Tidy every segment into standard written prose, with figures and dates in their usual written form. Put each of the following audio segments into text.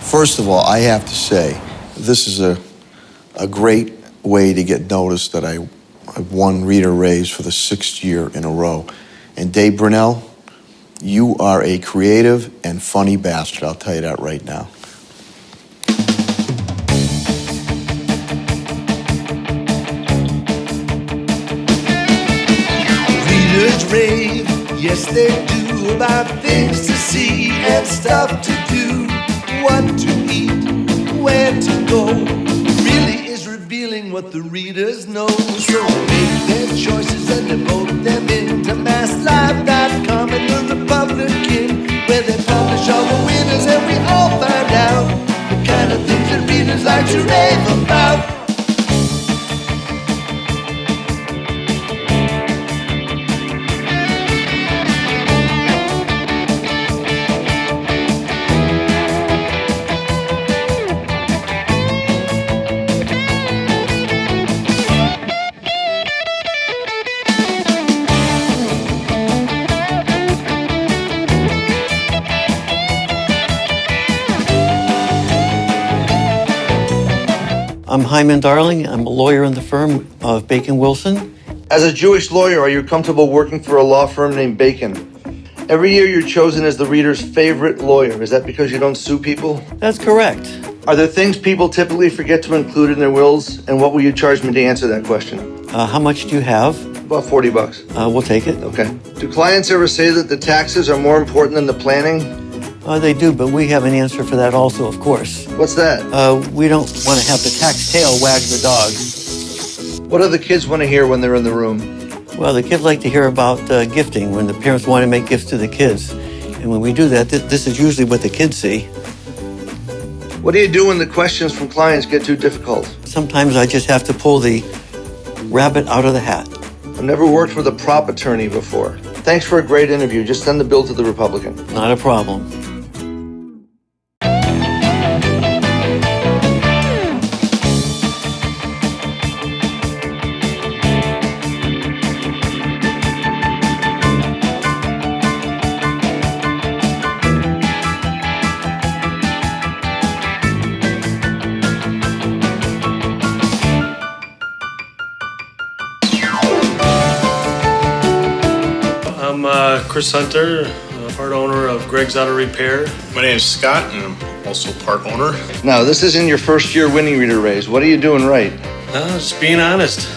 First of all, I have to say, this is a great way to get noticed that I won Reader Raves for the 6th year in a row. And Dave Brinnel, you are a creative and funny bastard, I'll tell you that right now. Readers rave, yes they do, about things to see and stuff to do, what to eat, where to go. Really is revealing what the readers know. So make their choices and devote them into MassLive.com and the Republican, where they publish all the winners and we all find out the kind of things that readers like to rave about. I'm Hyman Darling. I'm a lawyer in the firm of Bacon Wilson. As a Jewish lawyer, are you comfortable working for a law firm named Bacon? Every year you're chosen as the reader's favorite lawyer. Is that because you don't sue people? That's correct. Are there things people typically forget to include in their wills? And what will you charge me to answer that question? How much do you have? About $40. We'll take it. Okay. Do clients ever say that the taxes are more important than the planning? They do, but we have an answer for that also, of course. What's that? We don't want to have the tax tail wag the dog. What do the kids want to hear when they're in the room? Well, the kids like to hear about gifting, when the parents want to make gifts to the kids. And when we do that, this is usually what the kids see. What do you do when the questions from clients get too difficult? Sometimes I just have to pull the rabbit out of the hat. I've never worked with a prop attorney before. Thanks for a great interview. Just send the bill to the Republican. Not a problem. I'm Chris Hunter, part owner of Greg's Auto Repair. My name is Scott, and I'm also part owner. Now, this isn't your first year winning Reader Raves. What are you doing right? Just being honest.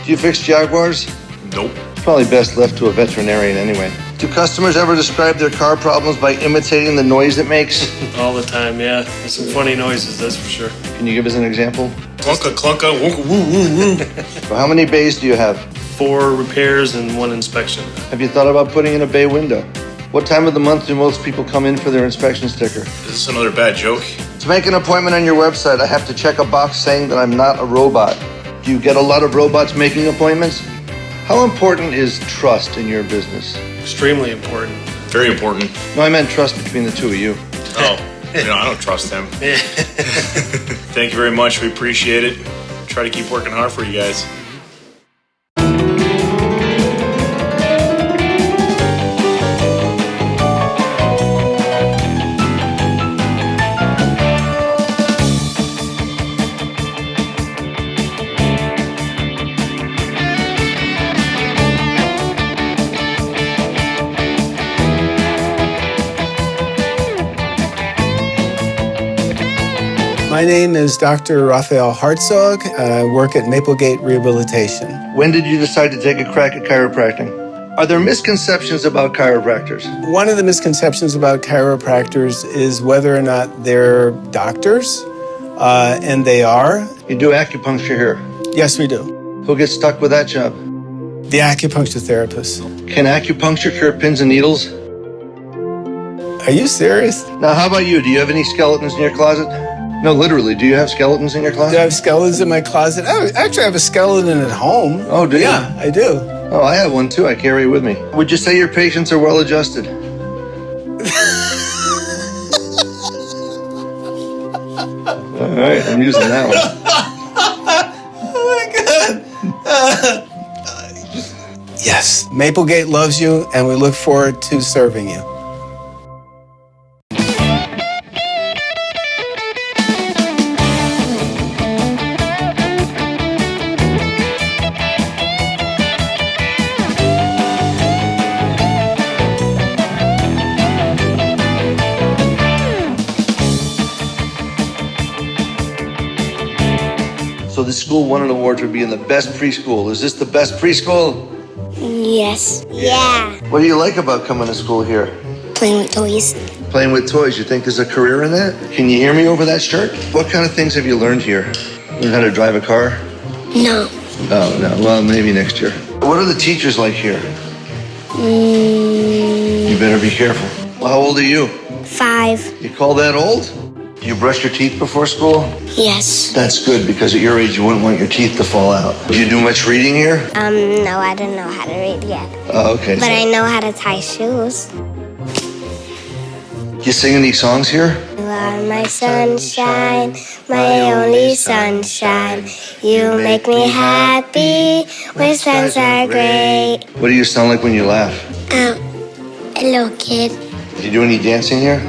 Do you fix Jaguars? Nope. It's probably best left to a veterinarian anyway. Do customers ever describe their car problems by imitating the noise it makes? All the time, yeah. There's some funny noises, that's for sure. Can you give us an example? Clunka, clunka, wonka, woo, woo, woo. Well, how many bays do you have? 4 repairs and 1 inspection. Have you thought about putting in a bay window? What time of the month do most people come in for their inspection sticker? Is this another bad joke? To make an appointment on your website, I have to check a box saying that I'm not a robot. Do you get a lot of robots making appointments? How important is trust in your business? Extremely important. Very important. No, I meant trust between the two of you. Oh, I don't trust him. Thank you very much. We appreciate it. Try to keep working hard for you guys. My name is Dr. Raphael Hartzog. I work at Maplegate Rehabilitation. When did you decide to take a crack at chiropractic? Are there misconceptions about chiropractors? One of the misconceptions about chiropractors is whether or not they're doctors, and they are. You do acupuncture here. Yes, we do. Who gets stuck with that job? The acupuncture therapist. Can acupuncture cure pins and needles? Are you serious? Now, how about you? Do you have any skeletons in your closet? No, literally, do you have skeletons in your closet? Do I have skeletons in my closet? Oh, actually, I have a skeleton at home. Oh, do you? Yeah, I do. Oh, I have one too. I carry it with me. Would you say your patients are well adjusted? All right, I'm using that one. Oh, my God. Yes, Maplegate loves you, and we look forward to serving you. this school won an award for being the best preschool. Is this the best preschool? Yes. Yeah. What do you like about coming to school here? Playing with toys. Playing with toys. You think there's a career in that? Can you hear me over that shirt? What kind of things have you learned here? Learn how to drive a car? No. Oh, no. Well, maybe next year. What are the teachers like here? You better be careful. Well, how old are you? 5. You call that old? You brush your teeth before school? Yes. That's good, because at your age, you wouldn't want your teeth to fall out. Do you do much reading here? No, I don't know how to read yet. Oh, okay. But I know how to tie shoes. You sing any songs here? You are my sunshine, my only sunshine. You make me happy when suns are great. What do you sound like when you laugh? A little kid. Do you do any dancing here?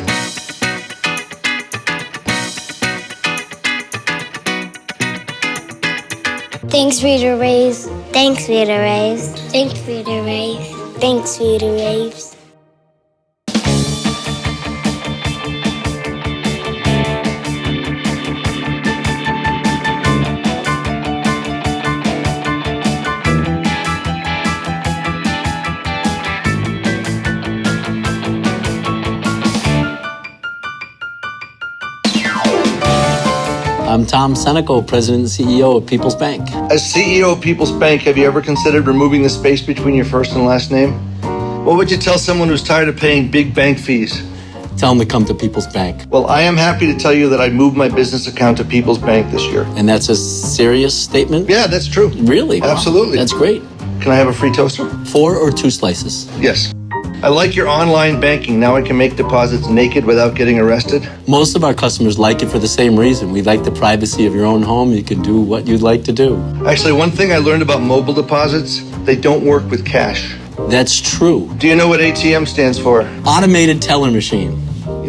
Thanks, Rita Raves. Thanks, Rita Raves. Thanks, Rita Raves. Thanks, Rita Raves. I'm Tom Senecal, President and CEO of People's Bank. As CEO of People's Bank, have you ever considered removing the space between your first and last name? What would you tell someone who's tired of paying big bank fees? Tell them to come to People's Bank. Well, I am happy to tell you that I moved my business account to People's Bank this year. And that's a serious statement? Yeah, that's true. Really? Wow. Absolutely. That's great. Can I have a free toaster? 4 or 2 slices? Yes. I like your online banking. Now I can make deposits naked without getting arrested. Most of our customers like it for the same reason. We like the privacy of your own home. You can do what you'd like to do. Actually, one thing I learned about mobile deposits, they don't work with cash. That's true. Do you know what ATM stands for? Automated teller machine.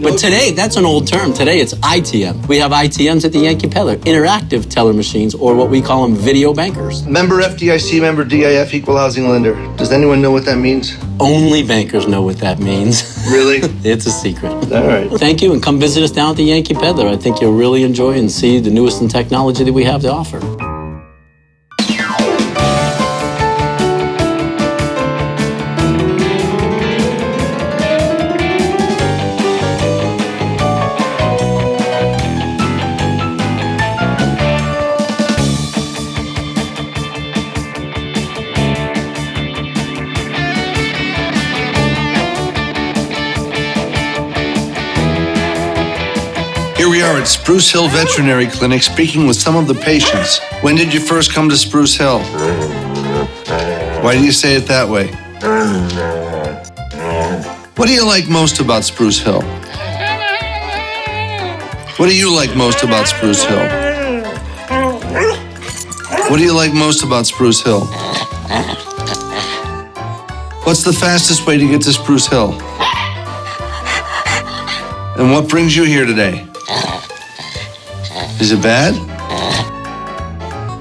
But today, that's an old term. Today, it's ITM. We have ITMs at the Yankee Peddler, interactive teller machines, or what we call them video bankers. Member FDIC, member DIF, equal housing lender. Does anyone know what that means? Only bankers know what that means. Really? It's a secret. All right. Thank you, and come visit us down at the Yankee Peddler. I think you'll really enjoy and see the newest in technology that we have to offer. Here we are at Spruce Hill Veterinary Clinic speaking with some of the patients. When did you first come to Spruce Hill? Why do you say it that way? What do you like most about Spruce Hill? What do you like most about Spruce Hill? What do you like most about Spruce Hill? What's the fastest way to get to Spruce Hill? And what brings you here today? Is it bad?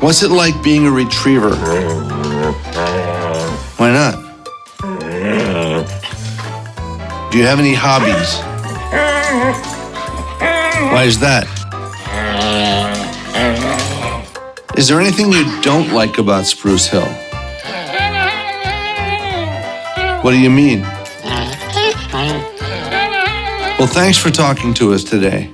What's it like being a retriever? Why not? Do you have any hobbies? Why is that? Is there anything you don't like about Spruce Hill? What do you mean? Well, thanks for talking to us today.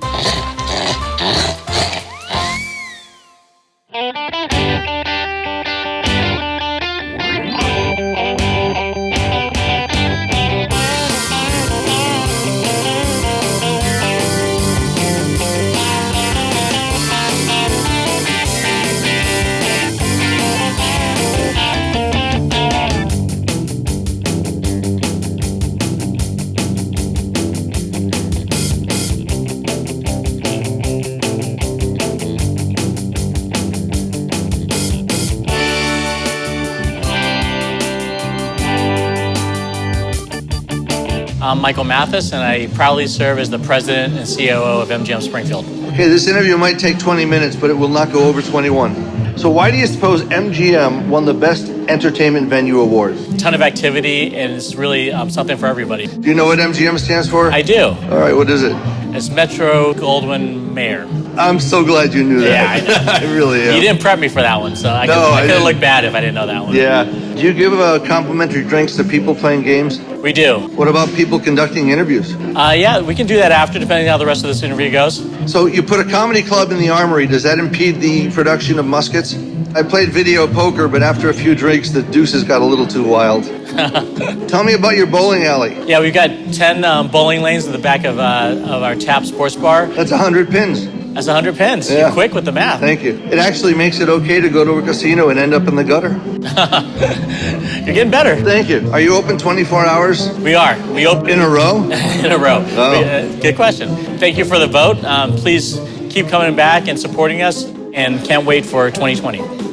I'm Michael Mathis, and I proudly serve as the president and COO of MGM Springfield. Okay, this interview might take 20 minutes, but it will not go over 21. So why do you suppose MGM won the Best Entertainment Venue Award? A ton of activity, and it's really something for everybody. Do you know what MGM stands for? I do. All right, what is it? as Metro Goldwyn Mayor. I'm so glad you knew that. Yeah, I know. I really am. You didn't prep me for that one, so I could have looked bad if I didn't know that one. Yeah. Do you give complimentary drinks to people playing games? We do. What about people conducting interviews? Yeah, we can do that after, depending on how the rest of this interview goes. So you put a comedy club in the Armory. Does that impede the production of muskets? I played video poker, but after a few drinks, the deuces got a little too wild. Tell me about your bowling alley. Yeah, we've got 10 bowling lanes in the back of our Tap Sports Bar. That's 100 pins. That's 100 pins. Yeah. You're quick with the math. Thank you. It actually makes it okay to go to a casino and end up in the gutter. You're getting better. Thank you. Are you open 24 hours? We are. We open in a row? In a row. Oh. Good question. Thank you for the vote. Please keep coming back and supporting us, and can't wait for 2020.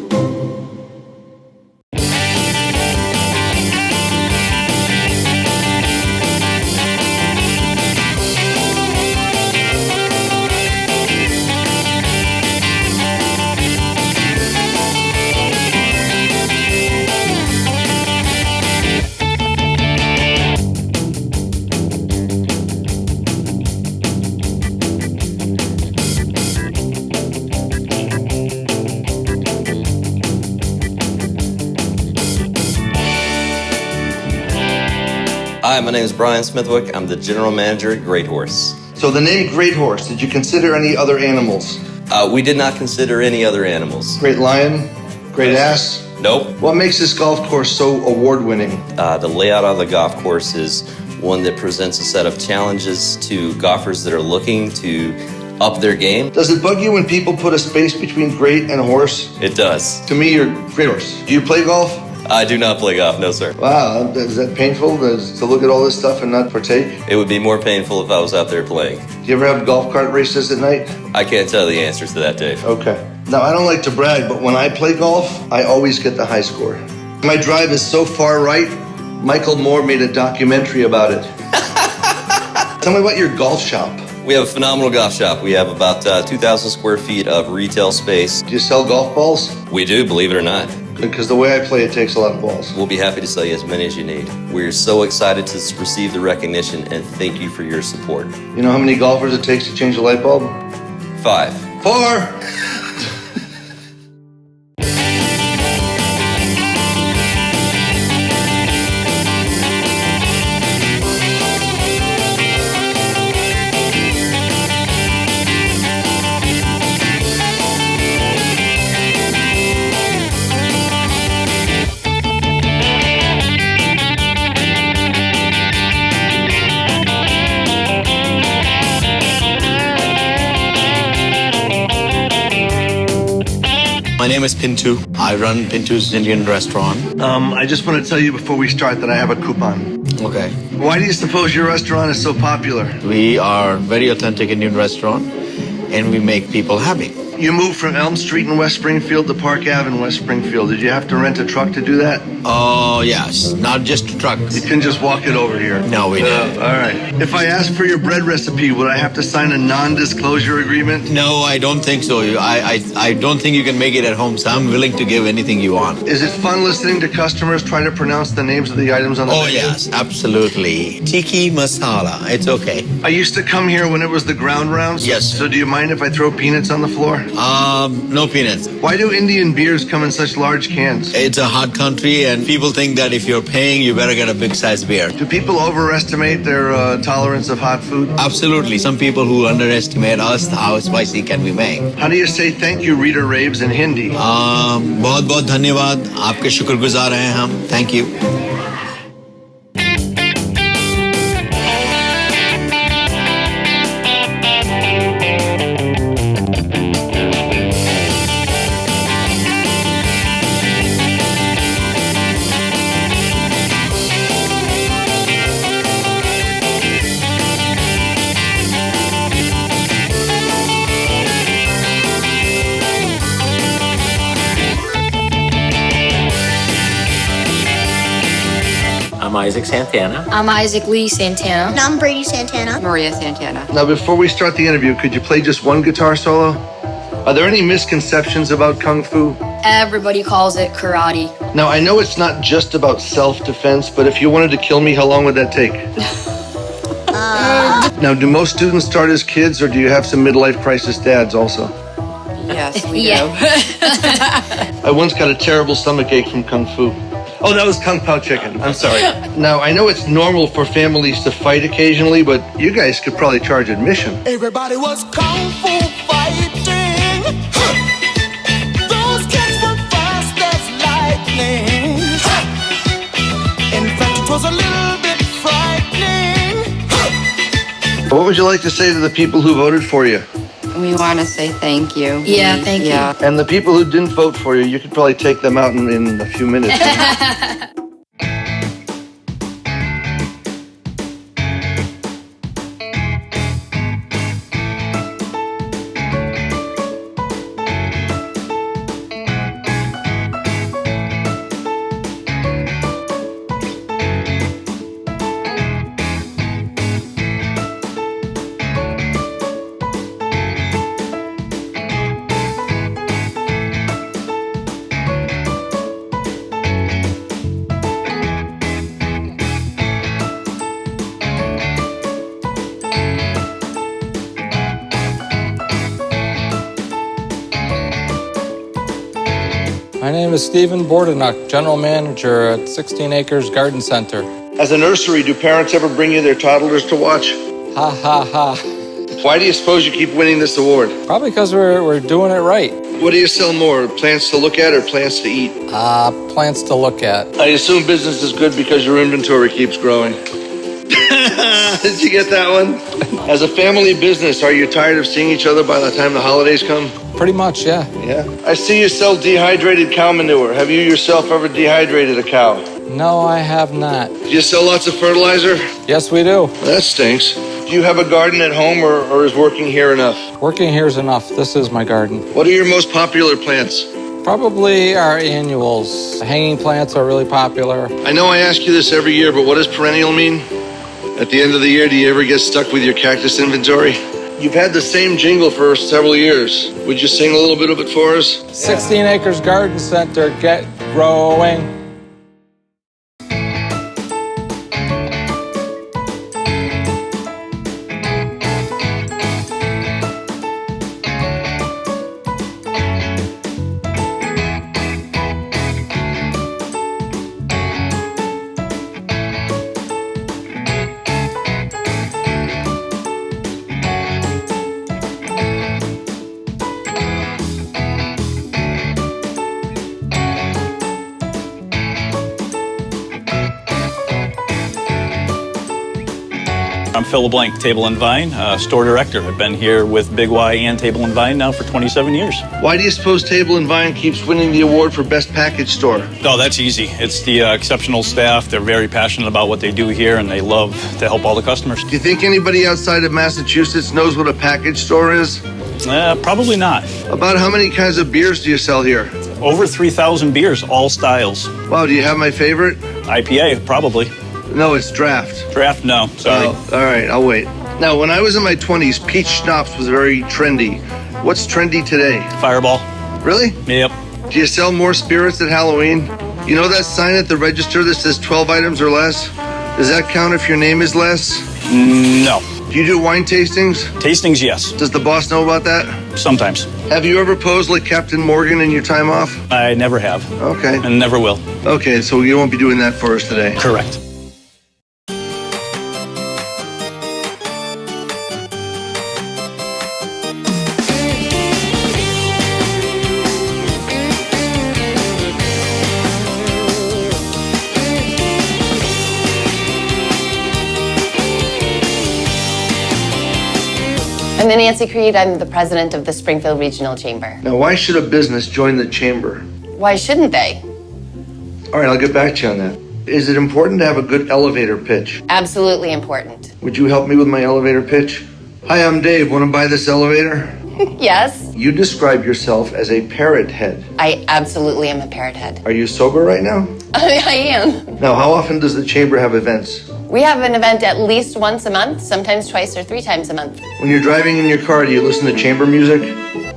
Hi, my name is Brian Smithwick. I'm the general manager at Great Horse. So the name Great Horse, did you consider any other animals? We did not consider any other animals. Great lion? Great ass? Nope. What makes this golf course so award-winning? The layout of the golf course is one that presents a set of challenges to golfers that are looking to up their game. Does it bug you when people put a space between great and horse? It does. To me, you're Great Horse. Do you play golf? I do not play golf, no sir. Wow, is that painful to look at all this stuff and not partake? It would be more painful if I was out there playing. Do you ever have golf cart races at night? I can't tell the answers to that, Dave. Okay. Now, I don't like to brag, but when I play golf, I always get the high score. My drive is so far right, Michael Moore made a documentary about it. Tell me about your golf shop. We have a phenomenal golf shop. We have about 2,000 square feet of retail space. Do you sell golf balls? We do, believe it or not. Because the way I play, it takes a lot of balls. We'll be happy to sell you as many as you need. We're so excited to receive the recognition and thank you for your support. You know how many golfers it takes to change a light bulb? 5. 4! My name is Pintu. I run Pintu's Indian restaurant. I just want to tell you before we start that I have a coupon. Okay. Why do you suppose your restaurant is so popular? We are very authentic Indian restaurant and we make people happy. You moved from Elm Street in West Springfield to Park Ave in West Springfield. Did you have to rent a truck to do that? Oh, yes. Not just trucks. You can just walk it over here. No, we don't. All right. If I ask for your bread recipe, would I have to sign a non-disclosure agreement? No, I don't think so. I don't think you can make it at home, so I'm willing to give anything you want. Is it fun listening to customers try to pronounce the names of the items on the menu? Yes, absolutely. Tiki masala. It's okay. I used to come here when it was the ground rounds. Yes. So do you mind if I throw peanuts on the floor? No peanuts. Why do Indian beers come in such large cans? It's a hot country and people think that if you're paying, you better get a big size beer. Do people overestimate their tolerance of hot food? Absolutely. Some people who underestimate us, how spicy can we make. How do you say thank you, Rita Raves, in Hindi? बहुत बहुत धन्यवाद. आपके शुक्रगुजार हैं हम. Thank you. I'm Isaac Santana. I'm Isaac Lee Santana. And I'm Brady Santana. Maria Santana. Now, before we start the interview, could you play just one guitar solo? Are there any misconceptions about Kung Fu? Everybody calls it karate. Now, I know it's not just about self-defense, but if you wanted to kill me, how long would that take? Now, do most students start as kids, or do you have some midlife crisis dads also? Yes, we Yeah. do. I once got a terrible stomachache from Kung Fu. Oh, that was Kung Pao chicken. I'm sorry. Now, I know it's normal for families to fight occasionally, but you guys could probably charge admission. Everybody was kung fu fighting. Those kids were fast as lightning. In fact, it was a little bit frightening. What would you like to say to the people who voted for you? We want to say thank you. Yeah, thank you. And the people who didn't vote for you, you could probably take them out in a few minutes. My name is Stephen Bordenuk, General Manager at 16 Acres Garden Center. As a nursery, do parents ever bring you their toddlers to watch? Ha ha ha. Why do you suppose you keep winning this award? Probably because we're doing it right. What do you sell more, plants to look at or plants to eat? Plants to look at. I assume business is good because your inventory keeps growing. Did you get that one? As a family business, are you tired of seeing each other by the time the holidays come? Pretty much, yeah. Yeah. I see you sell dehydrated cow manure. Have you yourself ever dehydrated a cow? No, I have not. Do you sell lots of fertilizer? Yes, we do. That stinks. Do you have a garden at home or is working here enough? Working here's enough. This is my garden. What are your most popular plants? Probably our annuals. Hanging plants are really popular. I know I ask you this every year, but what does perennial mean? At the end of the year, do you ever get stuck with your cactus inventory? You've had the same jingle for several years. Would you sing a little bit of it for us? 16 Acres Garden Center, get growing. I'm Phil LeBlanc, Table and Vine, store director. I've been here with Big Y and Table and Vine now for 27 years. Why do you suppose Table and Vine keeps winning the award for Best Package Store? Oh, that's easy. It's the exceptional staff. They're very passionate about what they do here, and they love to help all the customers. Do you think anybody outside of Massachusetts knows what a package store is? Probably not. About how many kinds of beers do you sell here? Over 3,000 beers, all styles. Wow, do you have my favorite? IPA, probably. No, it's draft. Draft, no, sorry. Oh, all right, I'll wait. Now, when I was in my 20s, peach schnapps was very trendy. What's trendy today? Fireball. Really? Yep. Do you sell more spirits at Halloween? You know that sign at the register that says 12 items or less? Does that count if your name is less? No. Do you do wine tastings? Tastings, yes. Does the boss know about that? Sometimes. Have you ever posed like Captain Morgan in your time off? I never have. Okay. And never will. Okay, so you won't be doing that for us today. Correct. I'm Nancy Creed. I'm the president of the Springfield Regional Chamber. Now, why should a business join the chamber? Why shouldn't they? All right, I'll get back to you on that. Is it important to have a good elevator pitch? Absolutely important. Would you help me with my elevator pitch? Hi, I'm Dave. Want to buy this elevator? Yes. You describe yourself as a parrot head. I absolutely am a parrot head. Are you sober right now? I am. Now, how often does the chamber have events? We have an event at least once a month, sometimes twice or 3 times a month. When you're driving in your car, do you listen to chamber music?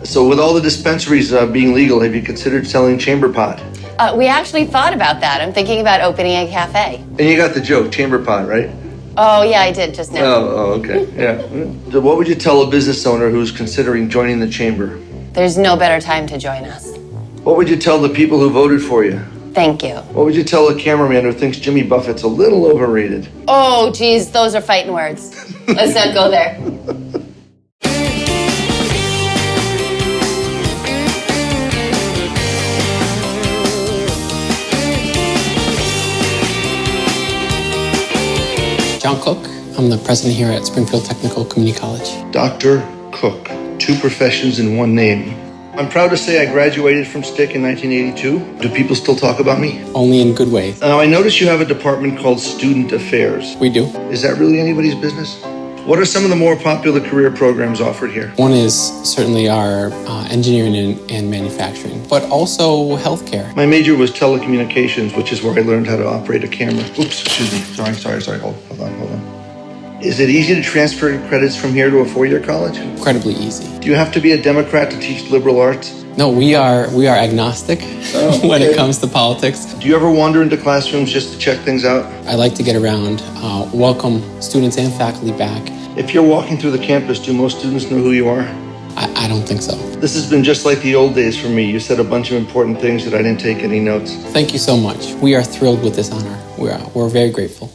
So with all the dispensaries being legal, have you considered selling chamber pot? We actually thought about that. I'm thinking about opening a cafe. And you got the joke, chamber pot, right? Oh, yeah, I did just now. Oh, okay. Yeah. What would you tell a business owner who's considering joining the chamber? There's no better time to join us. What would you tell the people who voted for you? Thank you. What would you tell a cameraman who thinks Jimmy Buffett's a little overrated? Oh, geez, those are fighting words. Let's not go there. John Cook. I'm the president here at Springfield Technical Community College. Dr. Cook. 2 professions in one name. I'm proud to say I graduated from STIC in 1982. Do people still talk about me? Only in good ways. Now, I notice you have a department called Student Affairs. We do. Is that really anybody's business? What are some of the more popular career programs offered here? One is certainly our engineering and manufacturing, but also healthcare. My major was telecommunications, which is where I learned how to operate a camera. Oops, excuse me. Sorry. Hold on. Is it easy to transfer your credits from here to a 4-year college? Incredibly easy. Do you have to be a Democrat to teach liberal arts? No, we are agnostic when it comes to politics. Do you ever wander into classrooms just to check things out? I like to get around, welcome students and faculty back. If you're walking through the campus, do most students know who you are? I don't think so. This has been just like the old days for me. You said a bunch of important things that I didn't take any notes. Thank you so much. We are thrilled with this honor. We're very grateful.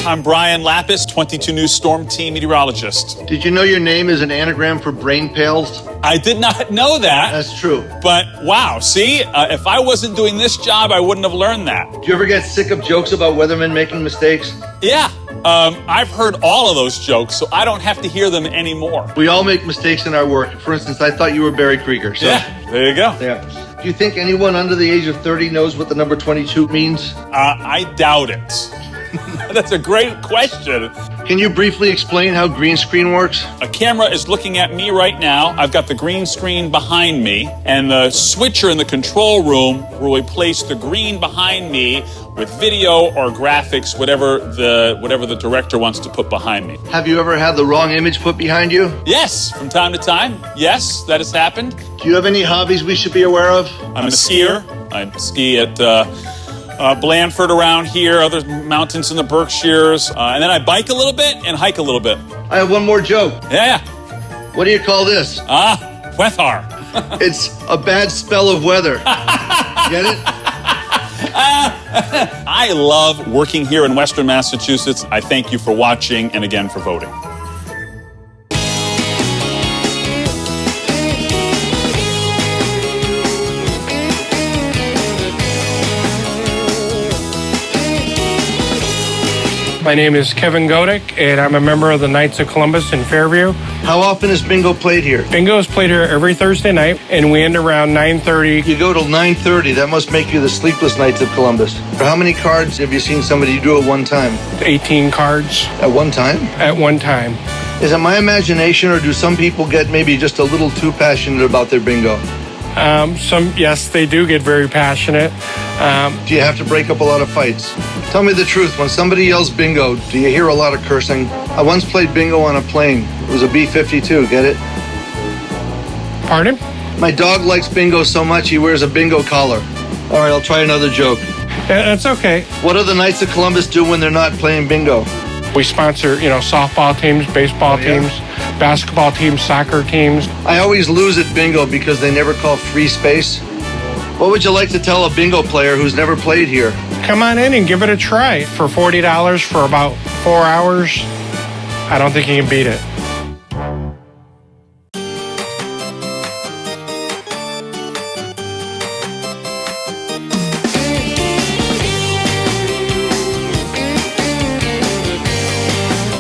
I'm Brian Lapis, 22 News Storm Team meteorologist. Did you know your name is an anagram for brain pails? I did not know that. That's true. But wow, see, if I wasn't doing this job, I wouldn't have learned that. Do you ever get sick of jokes about weathermen making mistakes? Yeah, I've heard all of those jokes, so I don't have to hear them anymore. We all make mistakes in our work. For instance, I thought you were Barry Krieger. So. Yeah, there you go. Yeah. Do you think anyone under the age of 30 knows what the number 22 means? I doubt it. That's a great question. Can you briefly explain how green screen works? A camera is looking at me right now. I've got the green screen behind me, and the switcher in the control room will replace the green behind me with video or graphics, whatever the director wants to put behind me. Have you ever had the wrong image put behind you? Yes, from time to time. Yes, that has happened. Do you have any hobbies we should be aware of? I'm a skier. I ski at Blandford around here, other mountains in the Berkshires, and then I bike a little bit and hike a little bit. I have one more joke. Yeah. What do you call this? Weather. It's a bad spell of weather. Get it? I love working here in Western Massachusetts. I thank you for watching and again for voting. My name is Kevin Godick, and I'm a member of the Knights of Columbus in Fairview. How often is bingo played here? Bingo is played here every Thursday night, and we end around 9:30. You go till 9:30. That must make you the sleepless Knights of Columbus. How many cards have you seen somebody do at one time? 18 cards. At one time? At one time. Is it my imagination, or do some people get maybe just a little too passionate about their bingo? Yes, they do get very passionate. Do you have to break up a lot of fights? Tell me the truth. When somebody yells bingo, do you hear a lot of cursing? I once played bingo on a plane. It was a B-52, get it? Pardon? My dog likes bingo so much he wears a bingo collar. All right, I'll try another joke. That's okay. What do the Knights of Columbus do when they're not playing bingo? We sponsor, softball teams, baseball teams, basketball teams, soccer teams. I always lose at bingo because they never call free space. What would you like to tell a bingo player who's never played here? Come on in and give it a try. For $40 for about 4 hours, I don't think you can beat it.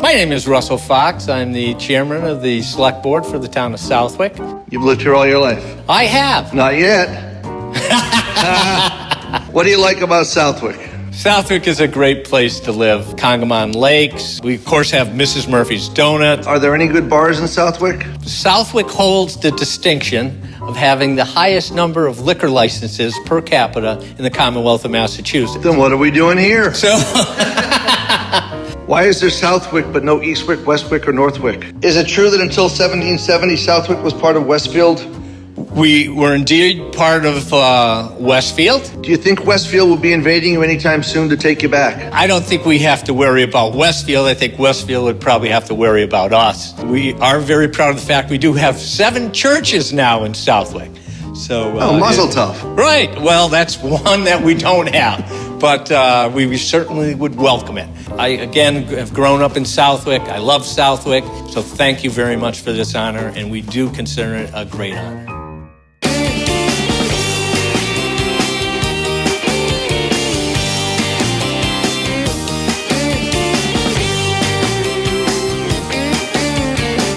My name is Russell Fox. I'm the chairman of the select board for the town of Southwick. You've lived here all your life? I have. Not yet. What do you like about Southwick? Southwick is a great place to live. Congamon Lakes. We, of course, have Mrs. Murphy's Donuts. Are there any good bars in Southwick? Southwick holds the distinction of having the highest number of liquor licenses per capita in the Commonwealth of Massachusetts. Then what are we doing here? So... Why is there Southwick but no Eastwick, Westwick, or Northwick? Is it true that until 1770, Southwick was part of Westfield? We were indeed part of Westfield. Do you think Westfield will be invading you anytime soon to take you back? I don't think we have to worry about Westfield. I think Westfield would probably have to worry about us. We are very proud of the fact we do have 7 churches now in Southwick. So, Mazel tov. Right. Well, that's one that we don't have, but we certainly would welcome it. I, again, have grown up in Southwick. I love Southwick. So thank you very much for this honor, and we do consider it a great honor.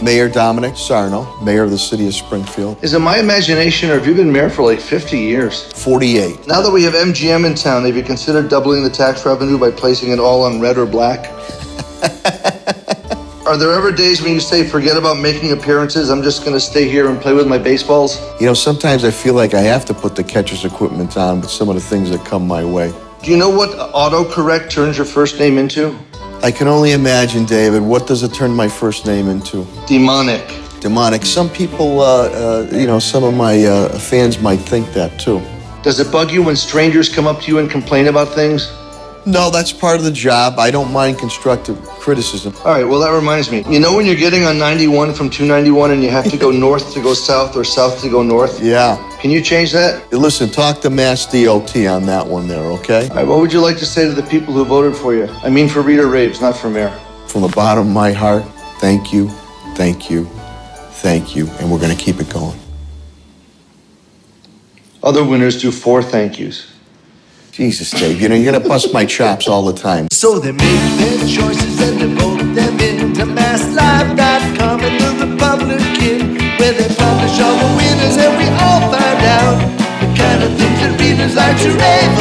Mayor Domenic Sarno, mayor of the city of Springfield. Is it my imagination, or have you been mayor for like 50 years? 48. Now that we have MGM in town, have you considered doubling the tax revenue by placing it all on red or black? Are there ever days when you say, forget about making appearances, I'm just going to stay here and play with my baseballs? You know, sometimes I feel like I have to put the catcher's equipment on with some of the things that come my way. Do you know what autocorrect turns your first name into? I can only imagine, David. What does it turn my first name into? Demonic. Demonic. Some people, some of my fans might think that too. Does it bug you when strangers come up to you and complain about things? No, that's part of the job. I don't mind constructive criticism. All right, well, that reminds me. You know when you're getting on 91 from 291 and you have to go north to go south or south to go north? Yeah. Can you change that? Hey, listen, talk to Mass DOT on that one there, okay? All right, what would you like to say to the people who voted for you? I mean for Rita Raves, not for mayor. From the bottom of my heart, thank you, thank you, thank you, and we're going to keep it going. Other winners do 4 thank yous. Jesus, Dave, you're going to bust my chops all the time. So they make their choices and they vote them into MassLive.com and the Republican, where they publish all the winners and we all find out the kind of things that readers like to rave